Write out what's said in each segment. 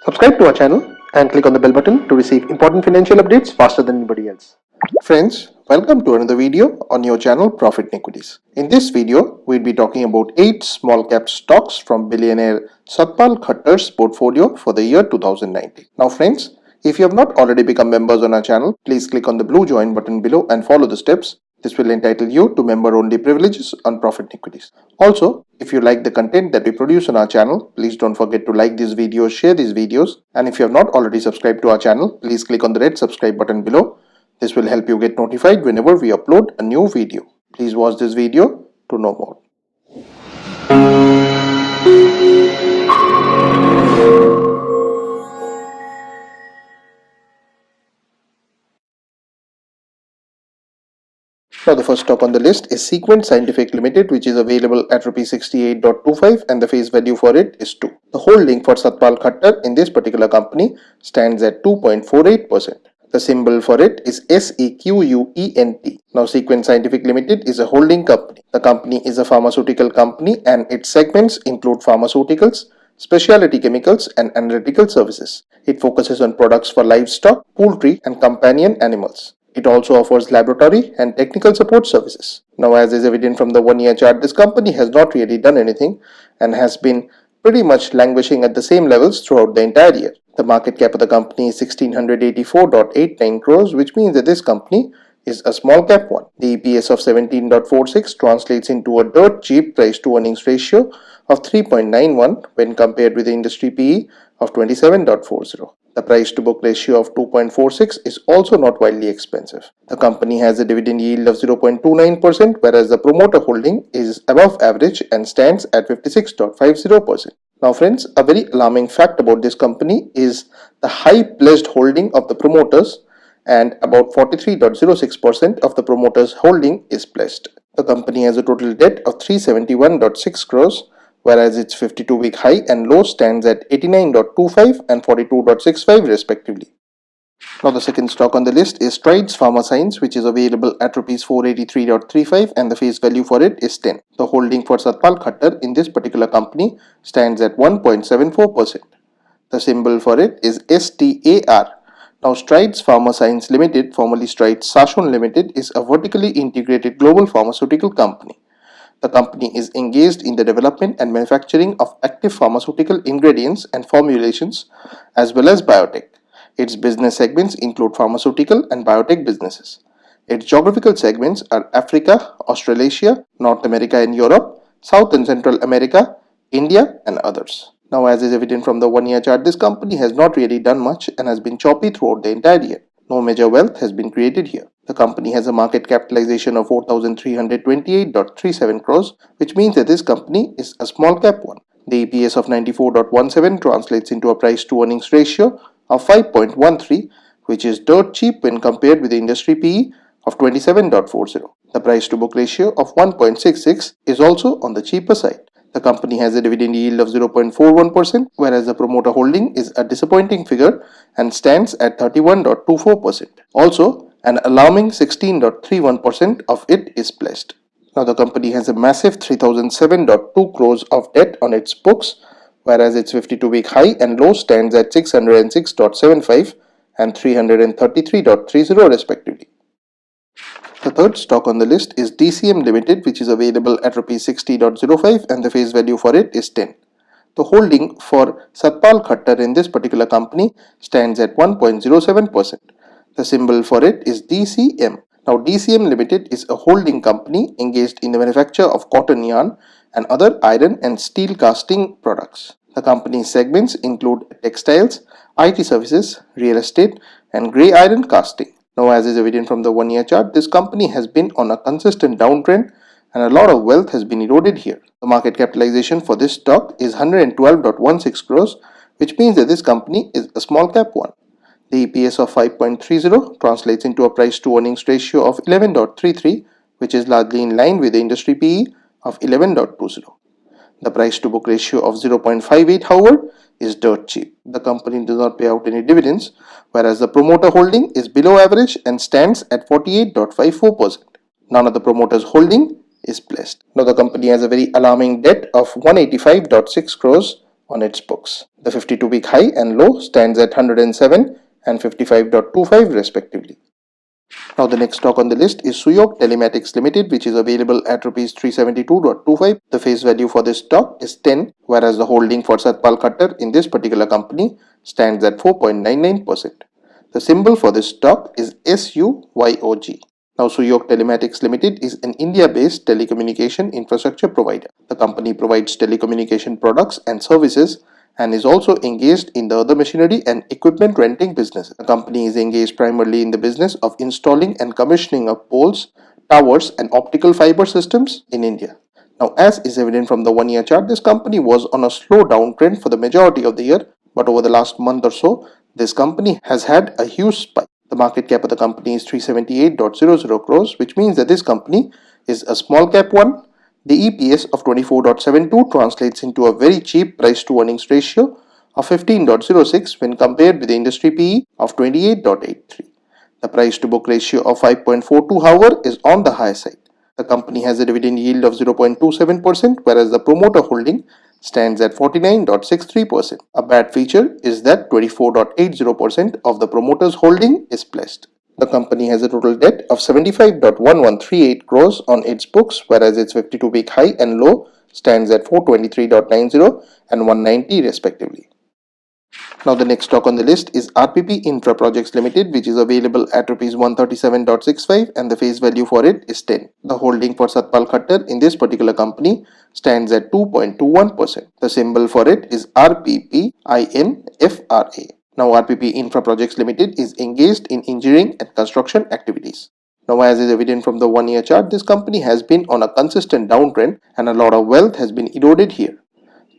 Subscribe to our channel and click on the bell button to receive important financial updates faster than anybody else. Friends, welcome to another video on your channel Profit and Equities. In this video, we'll be talking about 8 small cap stocks from billionaire Satpal Khattar's portfolio for the year 2019. Now friends, if you have not already become members on our channel, please click on the blue join button below and follow the steps. This will entitle you to member-only privileges on Profit and Equities. Also, if you like the content that we produce on our channel, please don't forget to like these videos, share these videos, and if you have not already subscribed to our channel, please click on the red subscribe button below. This will help you get notified whenever we upload a new video. Please watch this video to know more. Now the first stock on the list is Sequent Scientific Limited, which is available at Rs 68.25 and the face value for it is 2. The holding for Satpal Khattar in this particular company stands at 2.48%. The symbol for it is SEQUENT. Now Sequent Scientific Limited is a holding company. The company is a pharmaceutical company and its segments include pharmaceuticals, specialty chemicals and analytical services. It focuses on products for livestock, poultry and companion animals. It also offers laboratory and technical support services. Now, as is evident from the 1-year chart, this company has not really done anything and has been pretty much languishing at the same levels throughout the entire year. The market cap of the company is 1684.89 crores, which means that this company is a small cap one. The EPS of 17.46 translates into a dirt cheap price to earnings ratio of 3.91 when compared with the industry PE of 27.40. The price to book ratio of 2.46 is also not wildly expensive. The company has a dividend yield of 0.29%, whereas the promoter holding is above average and stands at 56.50%. Now friends, a very alarming fact about this company is the high pledged holding of the promoters, and about 43.06% of the promoters holding is pledged. The company has a total debt of 371.6 crores, whereas its 52-week high and low stands at 89.25 and 42.65 respectively. Now the second stock on the list is Strides Pharma Science, which is available at Rs 483.35 and the face value for it is 10. The holding for Satpal Khattar in this particular company stands at 1.74%. The symbol for it is STAR. Now Strides Pharma Science Limited, formerly Strides Sashon Limited, is a vertically integrated global pharmaceutical company. The company is engaged in the development and manufacturing of active pharmaceutical ingredients and formulations as well as biotech. Its business segments include pharmaceutical and biotech businesses. Its geographical segments are Africa, Australasia, North America and Europe, South and Central America, India and others. Now, as is evident from the 1-year chart, this company has not really done much and has been choppy throughout the entire year. No major wealth has been created here. The company has a market capitalization of 4,328.37 crores, which means that this company is a small cap one. The EPS of 94.17 translates into a price to earnings ratio of 5.13, which is dirt cheap when compared with the industry PE of 27.40. The price to book ratio of 1.66 is also on the cheaper side. The company has a dividend yield of 0.41%, whereas the promoter holding is a disappointing figure and stands at 31.24%. Also, an alarming 16.31% of it is pledged. Now the company has a massive 3007.2 crores of debt on its books, whereas its 52-week high and low stands at 606.75 and 333.30 respectively. The third stock on the list is DCM Limited, which is available at Rs 60.05 and the face value for it is 10. The holding for Satpal Khattar in this particular company stands at 1.07%. The symbol for it is DCM. Now DCM Limited is a holding company engaged in the manufacture of cotton yarn and other iron and steel casting products. The company's segments include textiles, IT services, real estate and grey iron casting. Now, as is evident from the 1-year chart, this company has been on a consistent downtrend and a lot of wealth has been eroded here. The market capitalization for this stock is 112.16 crores, which means that this company is a small cap one. The EPS of 5.30 translates into a price to earnings ratio of 11.33, which is largely in line with the industry PE of 11.20. The price to book ratio of 0.58, however, is dirt cheap. The company does not pay out any dividends, whereas the promoter holding is below average and stands at 48.54%. None of the promoters holding is pledged. Now the company has a very alarming debt of 185.6 crores, on its books. The 52-week high and low stands at 107 and 55.25 respectively. Now the next stock on the list is Suyog Telematics Limited, which is available at Rs 372.25. The face value for this stock is 10, whereas the holding for Satpal Khattar in this particular company stands at 4.99%. The symbol for this stock is SUYOG. Now, Suyog Telematics Limited is an India-based telecommunication infrastructure provider. The company provides telecommunication products and services and is also engaged in the other machinery and equipment renting business. The company is engaged primarily in the business of installing and commissioning of poles, towers, and optical fiber systems in India. Now, as is evident from the one-year chart, this company was on a slow downtrend for the majority of the year, but over the last month or so, this company has had a huge spike. The market cap of the company is 378.00 crores, which means that this company is a small cap one. The EPS of 24.72 translates into a very cheap price to earnings ratio of 15.06 when compared with the industry PE of 28.83. The price to book ratio of 5.42, however, is on the high side. The company has a dividend yield of 0.27%, whereas the promoter holding stands at 49.63%. A bad feature is that 24.80% of the promoter's holding is pledged. The company has a total debt of 75.1138 crores on its books, whereas its 52-week high and low stands at 423.90 and 190 respectively. Now the next stock on the list is R.P.P. Infra Projects Limited, which is available at Rs 137.65 and the face value for it is 10. The holding for Satpal Khattar in this particular company stands at 2.21%. The symbol for it is R.P.P. INFRA. Now R.P.P. Infra Projects Limited is engaged in engineering and construction activities. Now, as is evident from the one-year chart, this company has been on a consistent downtrend and a lot of wealth has been eroded here.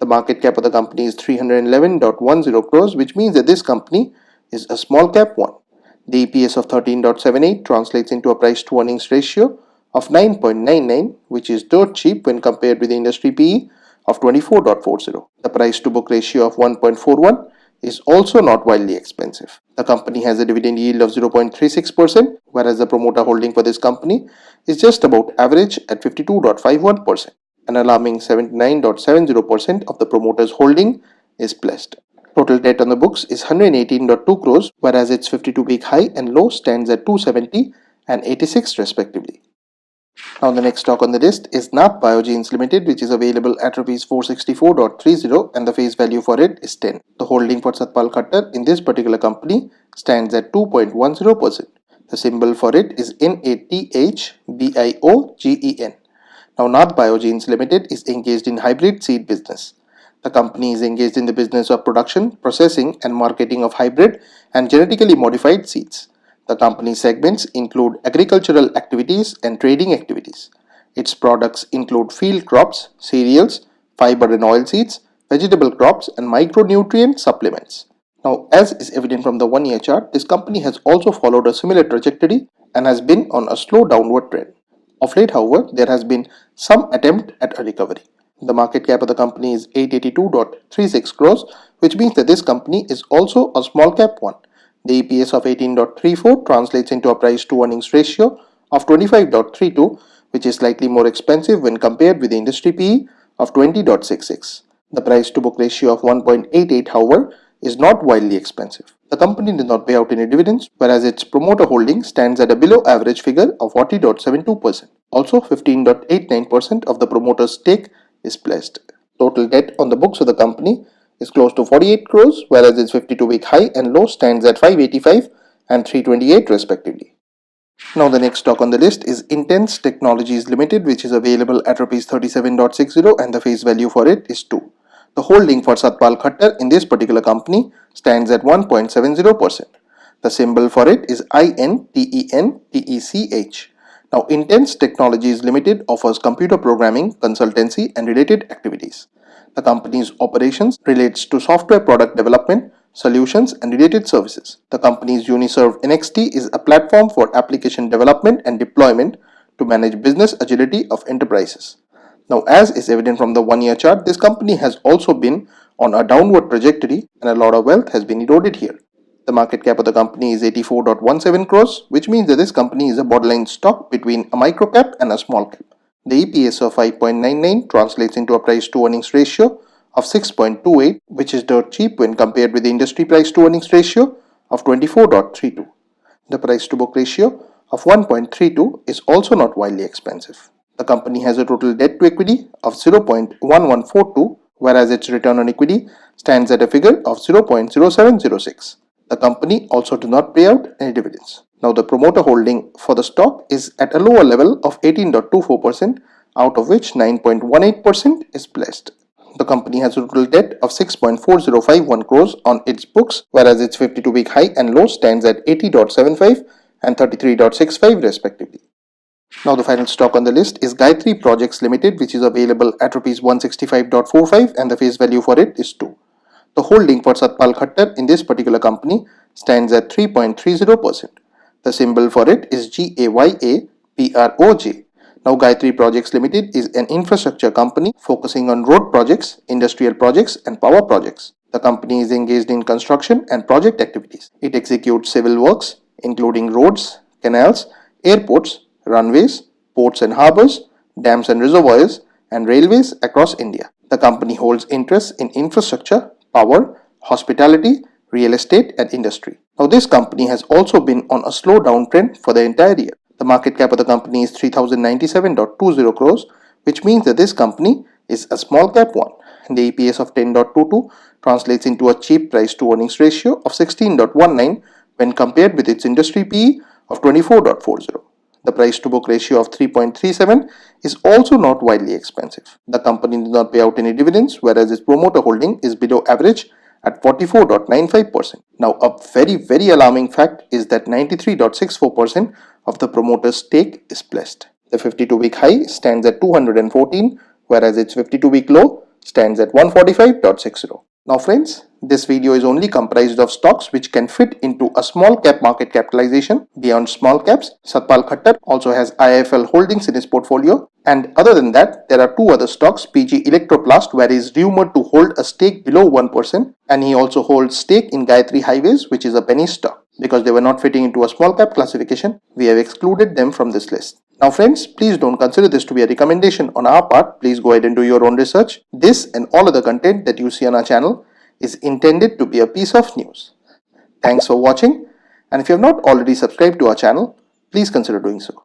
The market cap of the company is 311.10 crores, which means that this company is a small cap one. The EPS of 13.78 translates into a price to earnings ratio of 9.99, which is dirt cheap when compared with the industry PE of 24.40. The price to book ratio of 1.41 is also not wildly expensive. The company has a dividend yield of 0.36%, whereas the promoter holding for this company is just about average at 52.51%. An alarming 79.70% of the promoter's holding is pledged. Total debt on the books is 118.2 crores, whereas its 52-week high and low stands at 270 and 86 respectively. Now the next stock on the list is NIOGENS Limited, which is available at Rs 464.30 and the face value for it is 10. The holding for Satpal Khattar in this particular company stands at 2.10%. The symbol for it is NATHBIOGEN. Now, NIOGENS Limited is engaged in hybrid seed business. The company is engaged in the business of production, processing and marketing of hybrid and genetically modified seeds. The company's segments include agricultural activities and trading activities. Its products include field crops, cereals, fiber and oil seeds, vegetable crops and micronutrient supplements. Now, as is evident from the one-year chart, this company has also followed a similar trajectory and has been on a slow downward trend. Of late, however, there has been some attempt at a recovery. The market cap of the company is 882.36 crores, which means that this company is also a small cap one. The EPS of 18.34 translates into a price to earnings ratio of 25.32, which is slightly more expensive when compared with the industry PE of 20.66. The price to book ratio of 1.88, however, is not wildly expensive. The company did not pay out any dividends, whereas its promoter holding stands at a below average figure of 40.72%. Also, 15.89% of the promoter's stake is pledged. Total debt on the books of the company is close to 48 crores, whereas its 52-week high and low stands at 585 and 328 respectively. Now the next stock on the list is Intense Technologies Limited, which is available at Rs 37.60 and the face value for it is 2. The holding for Satpal Khattar in this particular company stands at 1.70%. The symbol for it is INTENTECH. Now, Intense Technologies Limited offers computer programming, consultancy and related activities. The company's operations relates to software product development, solutions and related services. The company's Uniserve NXT is a platform for application development and deployment to manage business agility of enterprises. Now, as is evident from the one-year chart, this company has also been on a downward trajectory and a lot of wealth has been eroded here. The market cap of the company is 84.17 crores, which means that this company is a borderline stock between a micro cap and a small cap. The EPS of 5.99 translates into a price to earnings ratio of 6.28, which is dirt cheap when compared with the industry price to earnings ratio of 24.32. The price to book ratio of 1.32 is also not wildly expensive. The company has a total debt to equity of 0.1142, whereas its return on equity stands at a figure of 0.0706. The company also does not pay out any dividends. Now, the promoter holding for the stock is at a lower level of 18.24%, out of which 9.18% is pledged. The company has a total debt of 6.4051 crores on its books, whereas its 52-week high and low stands at 80.75 and 33.65 respectively. Now, the final stock on the list is Gayatri Projects Limited, which is available at rupees 165.45 and the face value for it is 2. The holding for Satpal Khattar in this particular company stands at 3.30%. The symbol for it is GAYAPROJ. Now, Gayatri Projects Limited is an infrastructure company focusing on road projects, industrial projects, and power projects. The company is engaged in construction and project activities. It executes civil works, including roads, canals, airports, runways, ports and harbors, dams and reservoirs, and railways across India. The company holds interests in infrastructure, power, hospitality, real estate, and industry. Now, this company has also been on a slow down trend for the entire year. The market cap of the company is 3097.20 crores, which means that this company is a small cap one. The EPS of 10.22 translates into a cheap price to earnings ratio of 16.19 when compared with its industry PE of 24.40. The price to book ratio of 3.37 is also not widely expensive. The company did not pay out any dividends, whereas its promoter holding is below average at 44.95%. Now, a very alarming fact is that 93.64% of the promoter's stake is pledged. The 52-week high stands at 214, whereas its 52-week low stands at 145.60. Now friends, this video is only comprised of stocks which can fit into a small cap market capitalization. Beyond small caps, Satpal Khattar also has IIFL holdings in his portfolio, and other than that, there are two other stocks, PG Electroplast, where he is rumored to hold a stake below 1%, and he also holds stake in Gayatri Highways, which is a penny stock. Because they were not fitting into a small cap classification, we have excluded them from this list. Now friends, please don't consider this to be a recommendation on our part. Please go ahead and do your own research. This and all other content that you see on our channel is intended to be a piece of news. Thanks for watching, and if you have not already subscribed to our channel, please consider doing so.